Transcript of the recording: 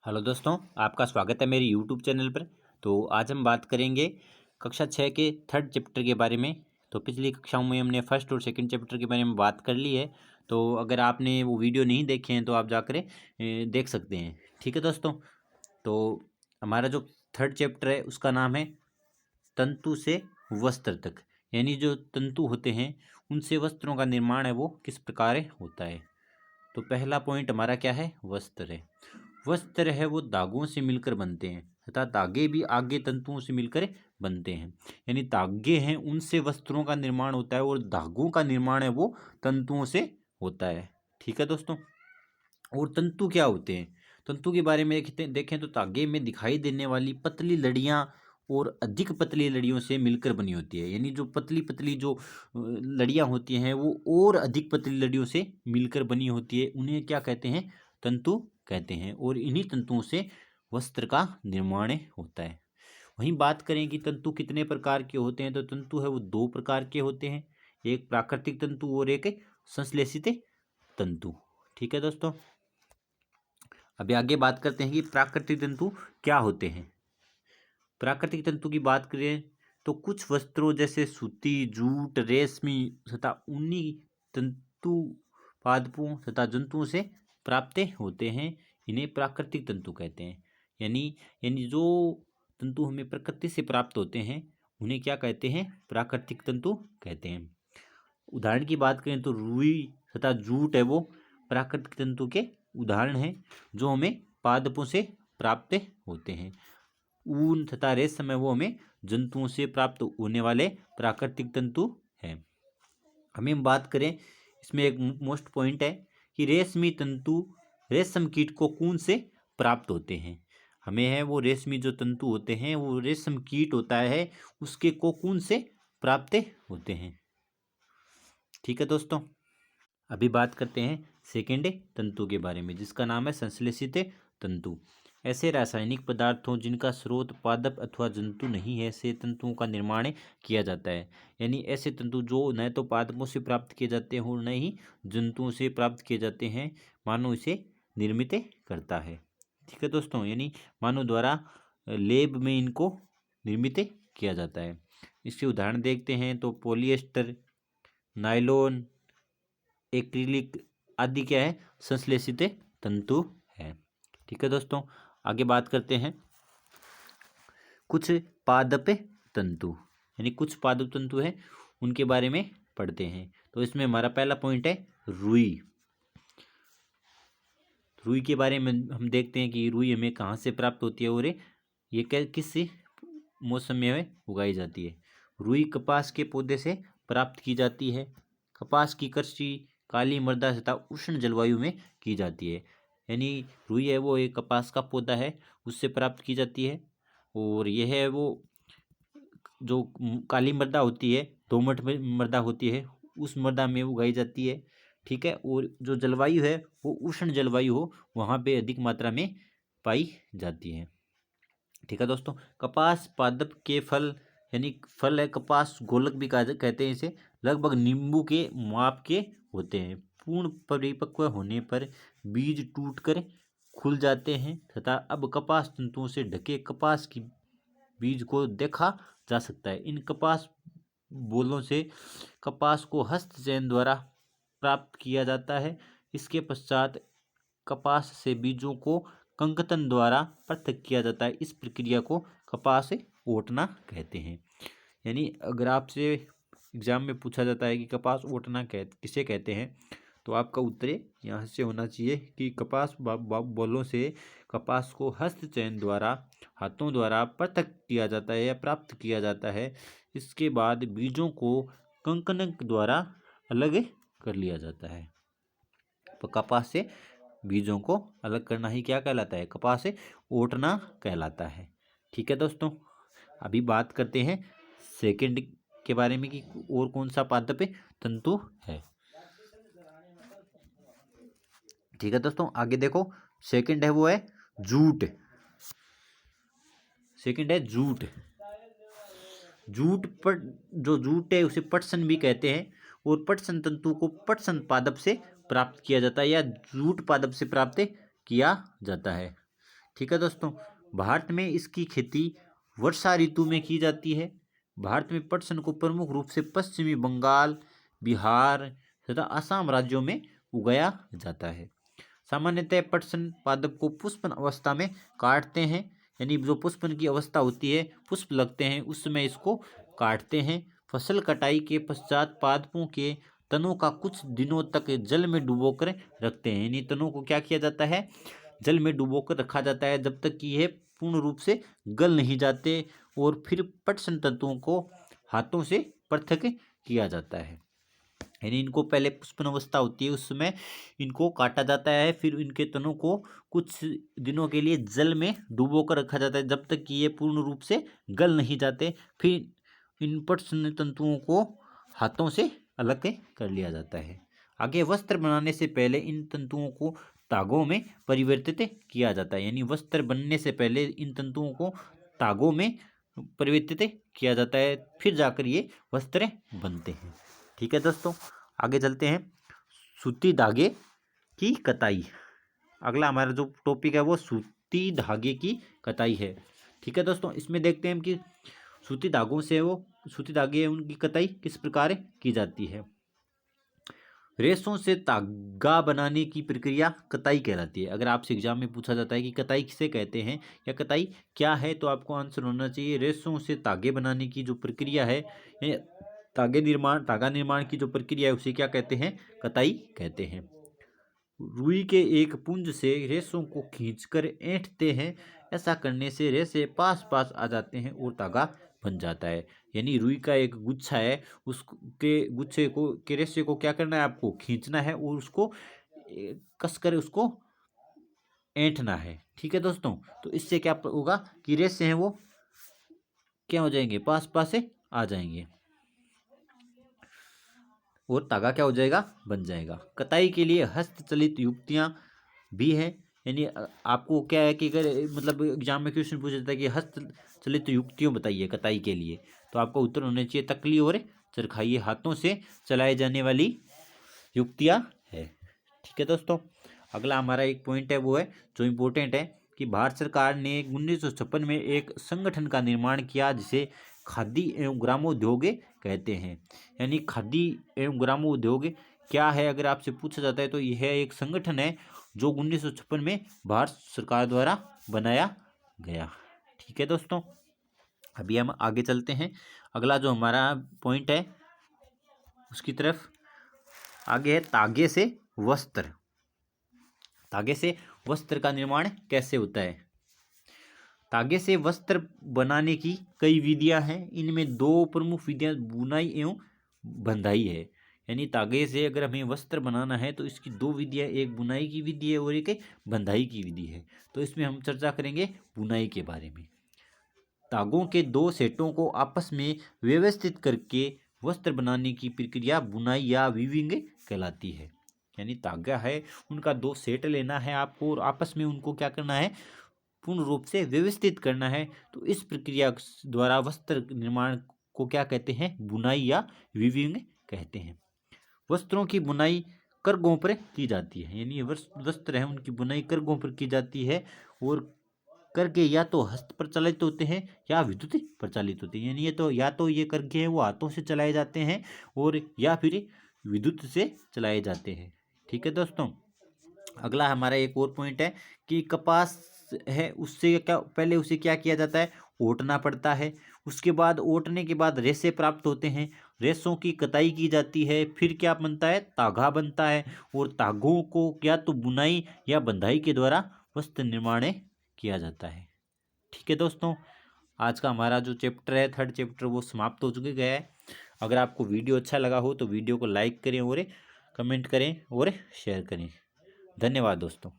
Hello दोस्तों, आपका स्वागत है मेरे यूट्यूब चैनल पर। तो आज हम बात करेंगे कक्षा 6 के थर्ड चैप्टर के बारे में। तो पिछली कक्षाओं में हमने फर्स्ट और सेकंड चैप्टर के बारे में बात कर ली है। तो अगर आपने वो वीडियो नहीं देखे हैं तो आप जाकर देख सकते हैं। ठीक है दोस्तों। तो हमारा जो थर्ड चैप्टर है उसका नाम है तंतु से वस्त्र तक, यानी जो तंतु होते हैं उनसे वस्त्रों का निर्माण है वो किस प्रकार होता है। तो पहला पॉइंट हमारा क्या है? वस्त्र है। वस्त्र है वो धागों से मिलकर बनते हैं तथा धागे भी आगे तंतुओं से मिलकर बनते हैं। यानी धागे हैं उनसे वस्त्रों का निर्माण होता है और धागों का निर्माण है वो तंतुओं से होता है। ठीक है दोस्तों। और तंतु क्या होते हैं? तंतु के बारे में देखें तो धागे में दिखाई देने वाली पतली लड़ियां और अधिक पतली लड़ियों से मिलकर बनी होती है। यानी जो पतली पतली जो लड़ियां होती हैं वो और अधिक पतली लड़ियों से मिलकर बनी होती है, उन्हें क्या कहते हैं? तंतु कहते हैं। और इन्हीं तंतुओं से वस्त्र का निर्माण होता है। वहीं बात करें कि तंतु कितने प्रकार के होते हैं, तो तंतु है वो दो प्रकार के होते हैं, एक प्राकृतिक तंतु और एक संश्लेषित तंतु। ठीक है दोस्तों। अभी आगे बात करते हैं कि प्राकृतिक तंतु क्या होते हैं। प्राकृतिक तंतु की बात करें तो कुछ वस्त्रों जैसे सूती, जूट, रेशमी तथा ऊनी तंतु पादपों तथा जंतुओं से प्राप्त होते हैं। इन्हें प्राकृतिक तंतु कहते हैं। यानी यानी जो तंतु हमें प्रकृति से प्राप्त होते हैं उन्हें क्या कहते हैं? प्राकृतिक तंतु कहते हैं। उदाहरण की बात करें तो रुई तथा जूट है वो प्राकृतिक तंतु के उदाहरण हैं जो हमें पादपों से प्राप्त होते हैं। ऊन तथा रेशम है वो हमें जंतुओं से प्राप्त होने वाले प्राकृतिक तंतु हैं। हमें बात करें, इसमें एक मोस्ट पॉइंट है कि रेशमी तंतु रेशम कीट कोकून से प्राप्त होते हैं। हमें है वो रेशमी जो तंतु होते हैं वो रेशम कीट होता है उसके कोकून से प्राप्त होते हैं। ठीक है दोस्तों। अभी बात करते हैं सेकेंड तंतु के बारे में जिसका नाम है संश्लेषित तंतु। ऐसे रासायनिक पदार्थों जिनका स्रोत पादप अथवा जंतु नहीं है से तंतुओं का निर्माण किया जाता है। यानी ऐसे तंतु जो न तो पादपों से प्राप्त किए जाते हैं और न ही जंतुओं से प्राप्त किए जाते हैं, मानव इसे निर्मित करता है। ठीक है दोस्तों। यानी मानव द्वारा लैब में इनको निर्मित किया जाता है। इसके उदाहरण देखते हैं तो पॉलिएस्टर, नायलॉन, एक्रिलिक आदि क्या है? संश्लेषित तंतु है। ठीक है दोस्तों। आगे बात करते हैं कुछ पादप तंतु, यानी कुछ पादप तंतु है उनके बारे में पढ़ते हैं। तो इसमें हमारा पहला पॉइंट है रुई। रुई के बारे में हम देखते हैं कि रुई हमें कहाँ से प्राप्त होती है और ये किस मौसम में उगाई जाती है। रुई कपास के पौधे से प्राप्त की जाती है। कपास की कृषि काली मृदा तथा उष्ण जलवायु में की जाती है। यानी रुई है वो एक कपास का पौधा है उससे प्राप्त की जाती है। और यह है वो जो काली मृदा होती है, दोमट में मृदा होती है, उस मृदा में उगाई जाती है। ठीक है। और जो जलवायु है वो उष्ण जलवायु हो वहाँ पे अधिक मात्रा में पाई जाती है। ठीक है दोस्तों। कपास पादप के फल, यानी फल है कपास गोलक भी कहते हैं इसे, लगभग नींबू के माप के होते हैं। पूर्ण परिपक्व होने पर बीज टूटकर खुल जाते हैं तथा अब कपास तंतुओं से ढके कपास की बीज को देखा जा सकता है। इन कपास बोलों से कपास को हस्तचयन द्वारा प्राप्त किया जाता है। इसके पश्चात कपास से बीजों को कंकतन द्वारा पृथक किया जाता है। इस प्रक्रिया को कपास ओटना कहते हैं। यानी अगर आपसे एग्जाम में पूछा जाता है कि कपास ओटना किसे कहते हैं, तो आपका उत्तर यहाँ से होना चाहिए कि कपास बोलों से कपास को हस्तचयन द्वारा हाथों द्वारा पृथक किया जाता है या प्राप्त किया जाता है। इसके बाद बीजों को कंकनक द्वारा अलग कर लिया जाता है। तो कपास से बीजों को अलग करना ही क्या कहलाता है? कपास से ओटना कहलाता है। ठीक है दोस्तों। अभी बात करते हैं सेकंड के बारे में कि और कौन सा पादप तंतु है। ठीक है दोस्तों। आगे देखो, सेकंड है वो है जूट। सेकंड है जूट। जूट पर जो जूट है उसे पटसन भी कहते हैं और पटसन तंतु को पटसन पादप से प्राप्त किया जाता है या जूट पादप से प्राप्त किया जाता है। ठीक है दोस्तों, भारत में इसकी खेती वर्षा ऋतु में की जाती है। भारत में पटसन को प्रमुख रूप से पश्चिमी बंगाल, बिहार तथा असम राज्यों में उगाया जाता है। सामान्यतः पटसन पादप को पुष्पन अवस्था में काटते हैं, यानी जो पुष्पन की अवस्था होती है, पुष्प लगते हैं उस समय इसको काटते हैं। फसल कटाई के पश्चात पादपों के तनों का कुछ दिनों तक जल में डुबोकर रखते हैं, यानी तनों को क्या किया जाता है, जल में डुबोकर रखा जाता है जब तक कि यह पूर्ण रूप से गल नहीं जाते, और फिर पटसन तंतुओं को हाथों से पृथक किया जाता है। यानी इनको पहले पुष्पन अवस्था होती है उस समय इनको काटा जाता है, फिर इनके तनों को कुछ दिनों के लिए जल में डुबो कर रखा जाता है जब तक कि ये पूर्ण रूप से गल नहीं जाते। फिर इन पटसन तंतुओं को हाथों से अलग कर लिया जाता है। आगे वस्त्र बनाने से पहले इन तंतुओं को तागों में परिवर्तित किया जाता है, यानी वस्त्र बनने से पहले इन तंतुओं को तागों में परिवर्तित किया जाता है, फिर जाकर ये वस्त्र बनते हैं। ठीक है दोस्तों, आगे चलते हैं। सूती धागे की कताई, अगला हमारा जो टॉपिक है वो सूती धागे की कताई है। ठीक है दोस्तों, इसमें देखते हैं कि सूती धागों से वो सूती धागे उनकी कताई किस प्रकार की जाती है। रेशों से धागा बनाने की प्रक्रिया कताई कहलाती है। अगर आपसे एग्जाम में पूछा जाता है कि कताई किसे कहते हैं या कताई क्या है, तो आपको आंसर होना चाहिए रेशों से धागे बनाने की जो प्रक्रिया है, धागा निर्माण की जो प्रक्रिया है उसे क्या कहते हैं, कताई कहते हैं। रुई के एक पुंज से रेशों को खींचकर ऐंठते हैं, ऐसा करने से रेशे पास पास आ जाते हैं और धागा बन जाता है। यानी रुई का एक गुच्छा है, उसके गुच्छे को के रेशे को क्या करना है, आपको खींचना है और उसको कसकर उसको ऐंठना है। ठीक है दोस्तों, तो इससे क्या होगा कि रेशे हैं वो क्या हो जाएंगे, पास पास से आ जाएंगे और धागा क्या हो जाएगा, बन जाएगा। कताई के लिए हस्तचलित युक्तियां भी हैं, यानी आपको क्या है कि अगर मतलब एग्जाम में क्वेश्चन पूछा जाता है कि हस्तचलित युक्तियों बताइए कताई के लिए, तो आपका उत्तर होना चाहिए तकली और चरखाई, ये हाथों से चलाए जाने वाली युक्तियां है। ठीक है दोस्तों, अगला हमारा एक पॉइंट है वो है जो इम्पोर्टेंट है कि भारत सरकार ने 1956 में एक संगठन का निर्माण किया जिसे खादी एवं ग्रामोद्योग कहते हैं। यानी खादी एवं ग्रामोद्योग क्या है, अगर आपसे पूछा जाता है तो यह एक संगठन है जो 1956 में भारत सरकार द्वारा बनाया गया। ठीक है दोस्तों, अभी हम आगे चलते हैं। अगला जो हमारा पॉइंट है उसकी तरफ आगे है धागे से वस्त्र। धागे से वस्त्र का निर्माण कैसे होता है। धागे से वस्त्र बनाने की कई विधियां हैं, इनमें दो प्रमुख विधियां बुनाई एवं बंधाई है। यानी धागे से अगर हमें वस्त्र बनाना है तो इसकी दो विधियां, एक बुनाई की विधि है और एक बंधाई की विधि है। तो इसमें हम चर्चा करेंगे बुनाई के बारे में। धागों के दो सेटों को आपस में व्यवस्थित करके वस्त्र बनाने की प्रक्रिया बुनाई या वीविंग कहलाती है। यानी धागा है उनका दो सेट लेना है आपको और आपस में उनको क्या करना है, पूर्ण रूप से व्यवस्थित करना है। तो इस प्रक्रिया द्वारा वस्त्र निर्माण को क्या कहते हैं, बुनाई या वीविंग कहते हैं। वस्त्रों की बुनाई करघों पर की जाती है, यानी वस्त्र है उनकी बुनाई करघों पर की जाती है और करघे या तो हस्त प्रचालित होते हैं या विद्युत प्रचालित होते हैं। यानी ये तो या तो ये करघे हैं वो हाथों से चलाए जाते हैं और या फिर विद्युत से चलाए जाते हैं। ठीक है दोस्तों, अगला हमारा एक और पॉइंट है कि कपास है उससे क्या, पहले उसे क्या किया जाता है, ओटना पड़ता है। उसके बाद ओटने के बाद रेशे प्राप्त होते हैं, रेशों की कताई की जाती है, फिर क्या बनता है, तागा बनता है और तागों को या तो बुनाई या बंधाई के द्वारा वस्त्र निर्माण किया जाता है। ठीक है दोस्तों, आज का हमारा जो चैप्टर है थर्ड चैप्टर वो समाप्त हो चुके गया है। अगर आपको वीडियो अच्छा लगा हो तो वीडियो को लाइक करें और कमेंट करें और शेयर करें। धन्यवाद दोस्तों।